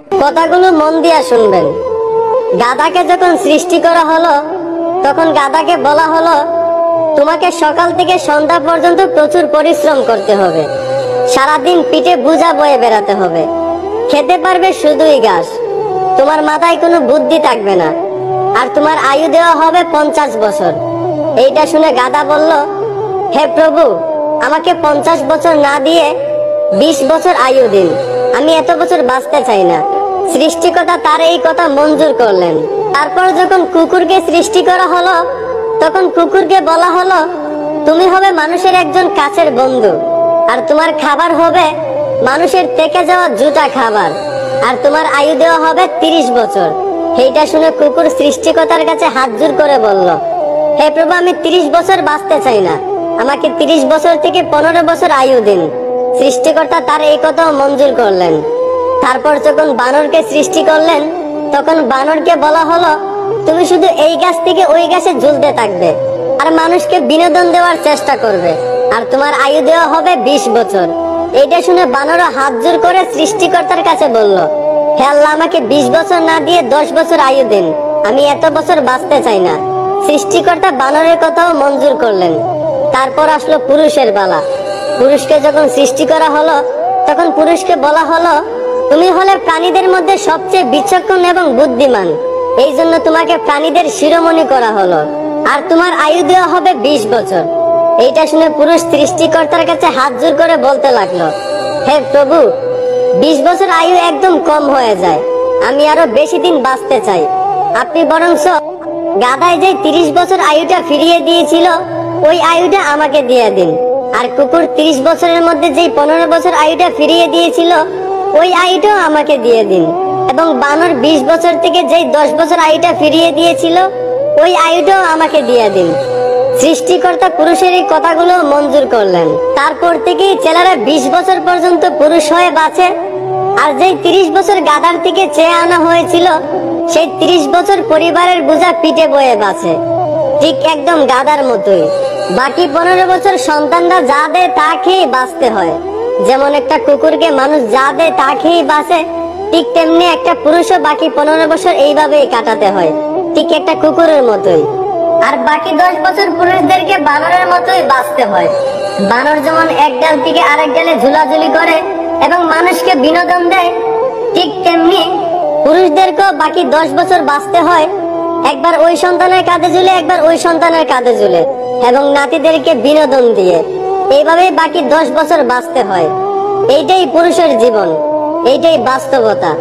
কথাগুলো মন দিয়া শুনবেন। গাধাকে যখন সৃষ্টি করা হলো তখন গাধাকে বলা হলো তোমাকে সকাল থেকে সন্ধ্যা পর্যন্ত প্রচুর পরিশ্রম করতে হবে, সারাদিন পিঠে বোঝা বয়ে বেড়াতে হবে, খেতে পারবে শুধুই ঘাস, তোমার মাথায় কোনো বুদ্ধি থাকবে না, আর তোমার আয়ু দেওয়া হবে 50 বছর। এইটা শুনে গাধা বলল, হে প্রভু, আমাকে 50 বছর না দিয়ে 20 বছর আয়ু দিন, আমি এত বছর বাঁচতে চাই না। সৃষ্টিকর্তা তার এই কথা মঞ্জুর করলেন। তারপর যখন কুকুরকে সৃষ্টি করা হলো তখন কুকুরকে বলা হলো তুমি হবে মানুষের একজন কাছের বন্ধু, আর তোমার খাবার হবে মানুষের থেকে যাওয়া জুতা খাবার, আর তোমার আয়ু দেওয়া হবে 30 বছর। এইটা শুনে কুকুর সৃষ্টিকর্তার কাছে হাত জোড় করে বলল, হে প্রভু, আমি 30 বছর বাঁচতে চাই না, আমাকে 30 বছর থেকে 15 বছর আয়ু দিন। সৃষ্টিকর্তা তার এই কথাও মঞ্জুর করলেন। তারপর যখন বানরকে সৃষ্টি করলেন তখন বানরকে বলা হলো তুমি শুধু এই গাছ থেকে ওই গাছে ঝুলতে থাকবে আর মানুষকে বিনোদন দেওয়ার চেষ্টা করবে, আর তোমার আয়ু দেওয়া হবে 20 বছর। এইটা শুনে বানর হাত জোড় করে সৃষ্টিকর্তার কাছে বলল, হে আল্লাহ, আমাকে 20 বছর না দিয়ে 10 বছর আয়ু দিন, আমি এত বছর বাঁচতে চাই না। সৃষ্টিকর্তা বানরের কথাও মঞ্জুর করলেন। তারপর আসলো পুরুষের পালা। পুরুষকে যখন সৃষ্টি করা হলো তখন পুরুষকে বলা হলো তুমি হলে প্রাণীদের মধ্যে সবচেয়ে বিচক্ষণ এবং বুদ্ধিমান, এই জন্য তোমাকে প্রাণীদের শিরোমণি করা হলো, আর তোমার আয়ু দেওয়া হবে 20 বছর। এইটা শুনে পুরুষ সৃষ্টিকর্তার কাছে হাত জোড় করে বলতে লাগলো, হে প্রভু, 20 বছর আয়ু একদম কম হয়ে যায়, আমি আরো বেশি দিন বাঁচতে চাই, আপনি বরঞ্চ গাধায় যে 30 বছর আয়ুটা ফিরিয়ে দিয়েছিল ওই আয়ুটা আমাকে দিয়ে দিন, আর কুকুর 30 বছরের মধ্যে যেই 15 বছর আয়ুটা ফিরিয়ে দিয়েছিল ওই আয়ুটাও আমাকে দিয়ে দিন, এবং বানর 20 বছর থেকে যেই 10 বছর আয়ুটা ফিরিয়ে দিয়েছিল ওই আয়ুটাও আমাকে দিয়ে দিন। সৃষ্টিকর্তা পুরুষের এই কথাগুলো মঞ্জুর করলেন। তারপর থেকেই ছেলেরা 20 বছর পর্যন্ত পুরুষ হয়ে বাঁচে, আর যেই 30 বছর গাধার থেকে চেয়ে আনা হয়েছিল সেই 30 বছর পরিবারের বোঝা পিঠে বয়ে বাঁচে, ঠিক একদম গাধার মতোই। বাকি 15 বছর সন্তানরা যা দেয় তা খেয়ে বাঁচতে হয়। যেমন একটা কুকুরকে মানুষ যা দেয় তা খেয়ে বাঁচে, ঠিক তেমনি একটা পুরুষও বাকি 15 বছর এইভাবেই কাটাতে হয়, ঠিক একটা কুকুরের মতোই। আর বাকি 10 বছর পুরুষদেরকে বানরের মতোই বাঁচতে হয়। বানর যেমন এক ডাল থেকে আরেক ডালে ঝুলাঝুলি করে এবং মানুষকে বিনোদন দেয়, ঠিক তেমনি পুরুষদেরকেও বাকি 10 বছর বাঁচতে হয়, একবার ওই সন্তানের কাঁধে ঝুলে একবার ওই সন্তানের কাঁধে ঝুলে, এবং নাতিদেরকে বিনোদন দিয়ে এইভাবেই বাকি 10 বছর বাঁচতে হয়। এইটাই পুরুষের জীবন, এইটাই বাস্তবতা।